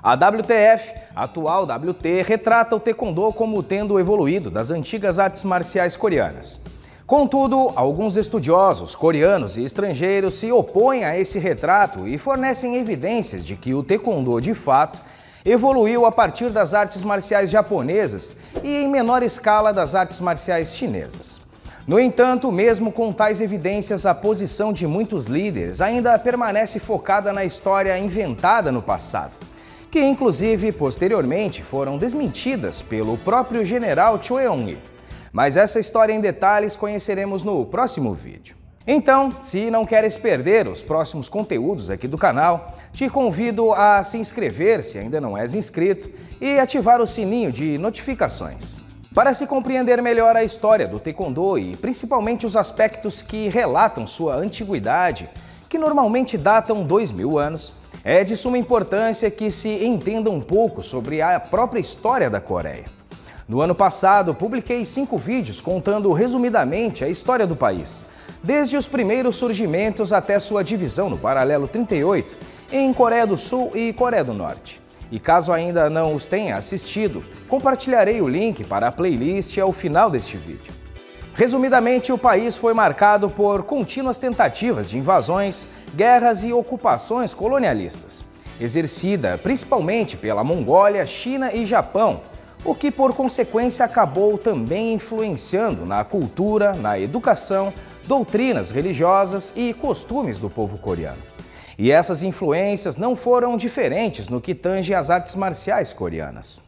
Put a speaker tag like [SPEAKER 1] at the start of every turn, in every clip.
[SPEAKER 1] A WTF, atual WT, retrata o Taekwondo como tendo evoluído das antigas artes marciais coreanas. Contudo, alguns estudiosos coreanos e estrangeiros se opõem a esse retrato e fornecem evidências de que o Taekwondo, de fato, evoluiu a partir das artes marciais japonesas e em menor escala das artes marciais chinesas. No entanto, mesmo com tais evidências, a posição de muitos líderes ainda permanece focada na história inventada no passado, que inclusive posteriormente foram desmentidas pelo próprio general Choeong-il. Mas essa história em detalhes conheceremos no próximo vídeo. Então, se não queres perder os próximos conteúdos aqui do canal, te convido a se inscrever se ainda não és inscrito e ativar o sininho de notificações. Para se compreender melhor a história do Taekwondo e principalmente os aspectos que relatam sua antiguidade, que normalmente datam 2000 anos, é de suma importância que se entenda um pouco sobre a própria história da Coreia. No ano passado, publiquei 5 vídeos contando resumidamente a história do país, desde os primeiros surgimentos até sua divisão no paralelo 38, em Coreia do Sul e Coreia do Norte. E caso ainda não os tenha assistido, compartilharei o link para a playlist ao final deste vídeo. Resumidamente, o país foi marcado por contínuas tentativas de invasões, guerras e ocupações colonialistas, exercida principalmente pela Mongólia, China e Japão, o que por consequência acabou também influenciando na cultura, na educação, doutrinas religiosas e costumes do povo coreano. E essas influências não foram diferentes no que tange às artes marciais coreanas.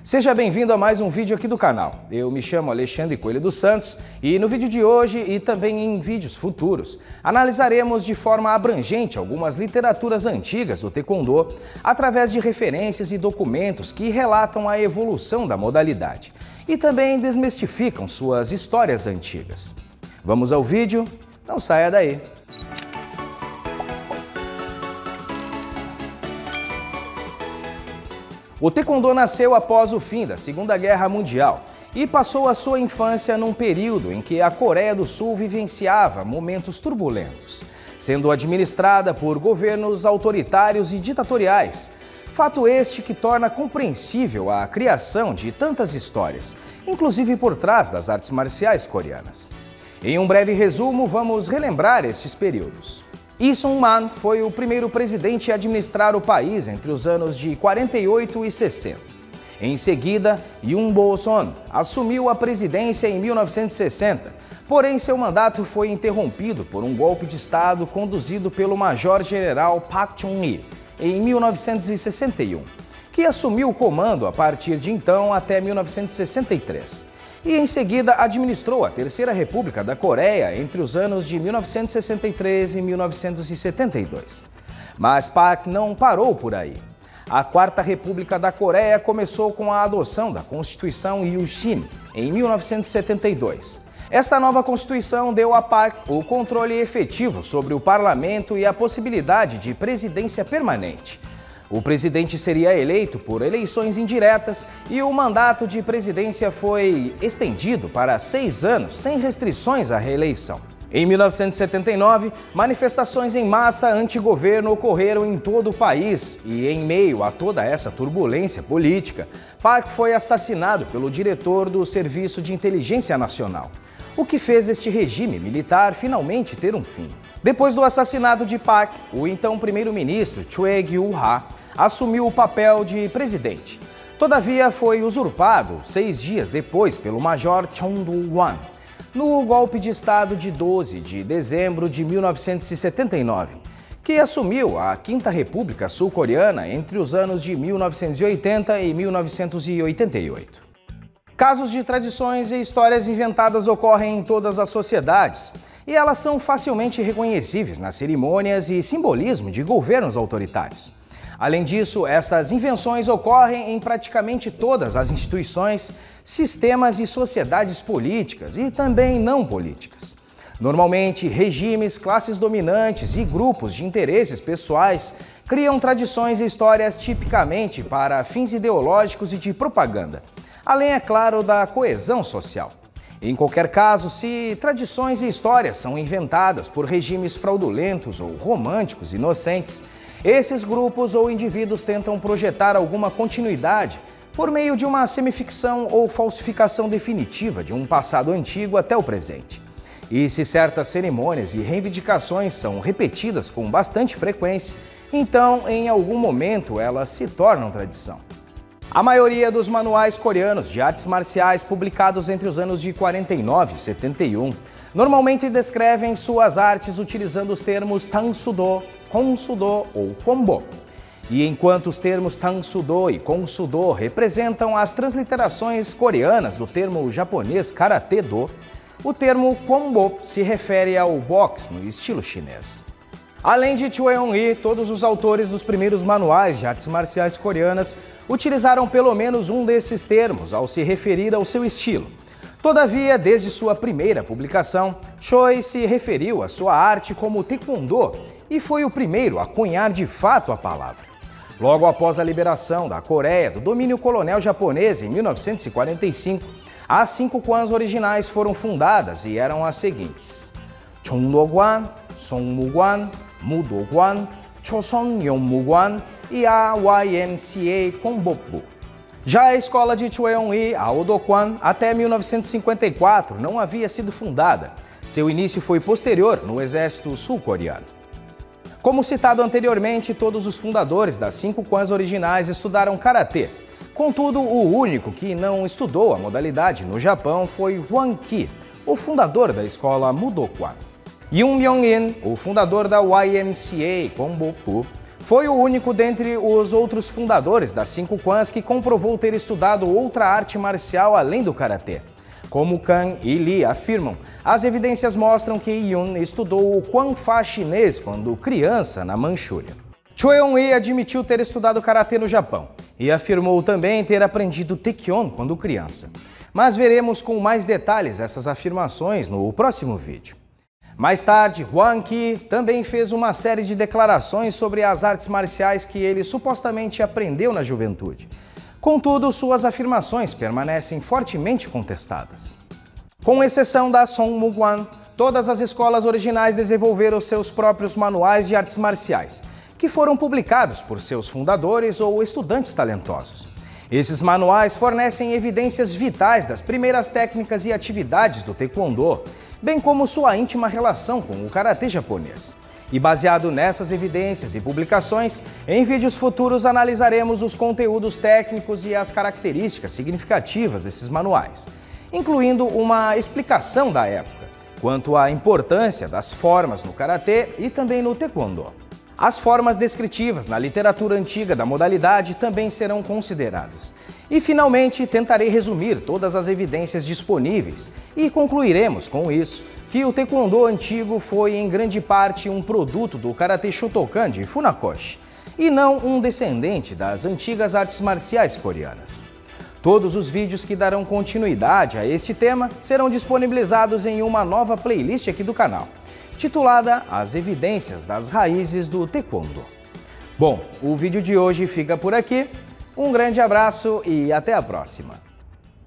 [SPEAKER 1] Seja bem-vindo a mais um vídeo aqui do canal. Eu me chamo Alexandre Coelho dos Santos e no vídeo de hoje e também em vídeos futuros analisaremos de forma abrangente algumas literaturas antigas do Taekwondo através de referências e documentos que relatam a evolução da modalidade e também desmistificam suas histórias antigas. Vamos ao vídeo? Não saia daí! O Taekwondo nasceu após o fim da Segunda Guerra Mundial e passou a sua infância num período em que a Coreia do Sul vivenciava momentos turbulentos, sendo administrada por governos autoritários e ditatoriais. Fato este que torna compreensível a criação de tantas histórias, inclusive por trás das artes marciais coreanas. Em um breve resumo, vamos relembrar estes períodos. Lee Sung-man foi o primeiro presidente a administrar o país entre os anos de 48 e 60. Em seguida, Yoon Bo-son assumiu a presidência em 1960, porém seu mandato foi interrompido por um golpe de Estado conduzido pelo Major-General Park Chung-hee em 1961, que assumiu o comando a partir de então até 1963. E em seguida administrou a Terceira República da Coreia entre os anos de 1963 e 1972. Mas Park não parou por aí. A Quarta República da Coreia começou com a adoção da Constituição Yusin em 1972. Esta nova Constituição deu a Park o controle efetivo sobre o parlamento e a possibilidade de presidência permanente. O presidente seria eleito por eleições indiretas e o mandato de presidência foi estendido para 6 anos, sem restrições à reeleição. Em 1979, manifestações em massa anti-governo ocorreram em todo o país e, em meio a toda essa turbulência política, Park foi assassinado pelo diretor do Serviço de Inteligência Nacional, o que fez este regime militar finalmente ter um fim. Depois do assassinato de Park, o então primeiro-ministro Choi Gyu-ha assumiu o papel de presidente. Todavia, foi usurpado 6 dias depois pelo Major Chon Do-hwan, no golpe de Estado de 12 de dezembro de 1979, que assumiu a Quinta República Sul-Coreana entre os anos de 1980 e 1988. Casos de tradições e histórias inventadas ocorrem em todas as sociedades, e elas são facilmente reconhecíveis nas cerimônias e simbolismo de governos autoritários. Além disso, essas invenções ocorrem em praticamente todas as instituições, sistemas e sociedades políticas e também não políticas. Normalmente, regimes, classes dominantes e grupos de interesses pessoais criam tradições e histórias tipicamente para fins ideológicos e de propaganda, além, é claro, da coesão social. Em qualquer caso, se tradições e histórias são inventadas por regimes fraudulentos ou românticos inocentes, Esses grupos ou indivíduos tentam projetar alguma continuidade por meio de uma semificção ou falsificação definitiva de um passado antigo até o presente. E se certas cerimônias e reivindicações são repetidas com bastante frequência, então em algum momento elas se tornam tradição. A maioria dos manuais coreanos de artes marciais publicados entre os anos de 49 e 71 normalmente descrevem suas artes utilizando os termos Tangsudo, Kongsudo ou Kwonbo. E enquanto os termos Tangsudo e Kongsudo representam as transliterações coreanas do termo japonês Karate-do, o termo Kwonbo se refere ao boxe no estilo chinês. Além de Choi Eun-hee, todos os autores dos primeiros manuais de artes marciais coreanas utilizaram pelo menos um desses termos ao se referir ao seu estilo. Todavia, desde sua primeira publicação, Choi se referiu à sua arte como Taekwondo e foi o primeiro a cunhar de fato a palavra. Logo após a liberação da Coreia do domínio colonial japonês em 1945, as 5 kwans originais foram fundadas e eram as seguintes: Chongnokwan, Songmukwan, Mudokwan, Choson Yonmukwan e a YMCA Kwonbokbu. Já a escola de Choi Eun-hee, a Odokwan, até 1954 não havia sido fundada. Seu início foi posterior no exército sul-coreano. Como citado anteriormente, todos os fundadores das 5 kwans originais estudaram karatê. Contudo, o único que não estudou a modalidade no Japão foi Hwang Ki, o fundador da escola Mudokwan. Yoon Myung-in, o fundador da YMCA Kwonbokbu, foi o único dentre os outros fundadores das 5 kwans que comprovou ter estudado outra arte marcial além do karatê. Como Kang e Lee afirmam, as evidências mostram que Yoon estudou o Kwan Fa chinês quando criança na Manchúria. Choi Eun-hee admitiu ter estudado karatê no Japão e afirmou também ter aprendido Taekwondo quando criança. Mas veremos com mais detalhes essas afirmações no próximo vídeo. Mais tarde, Hwang Ki também fez uma série de declarações sobre as artes marciais que ele supostamente aprendeu na juventude. Contudo, suas afirmações permanecem fortemente contestadas. Com exceção da Songmukwan, todas as escolas originais desenvolveram seus próprios manuais de artes marciais, que foram publicados por seus fundadores ou estudantes talentosos. Esses manuais fornecem evidências vitais das primeiras técnicas e atividades do Taekwondo, bem como sua íntima relação com o karatê japonês. E baseado nessas evidências e publicações, em vídeos futuros analisaremos os conteúdos técnicos e as características significativas desses manuais, incluindo uma explicação da época, quanto à importância das formas no karatê e também no Taekwondo. As formas descritivas na literatura antiga da modalidade também serão consideradas. E, finalmente, tentarei resumir todas as evidências disponíveis e concluiremos com isso que o Taekwondo antigo foi, em grande parte, um produto do Karate Shotokan de Funakoshi, e não um descendente das antigas artes marciais coreanas. Todos os vídeos que darão continuidade a este tema serão disponibilizados em uma nova playlist aqui do canal, titulada As Evidências das Raízes do Taekwondo. Bom, o vídeo de hoje fica por aqui. Um grande abraço e até a próxima!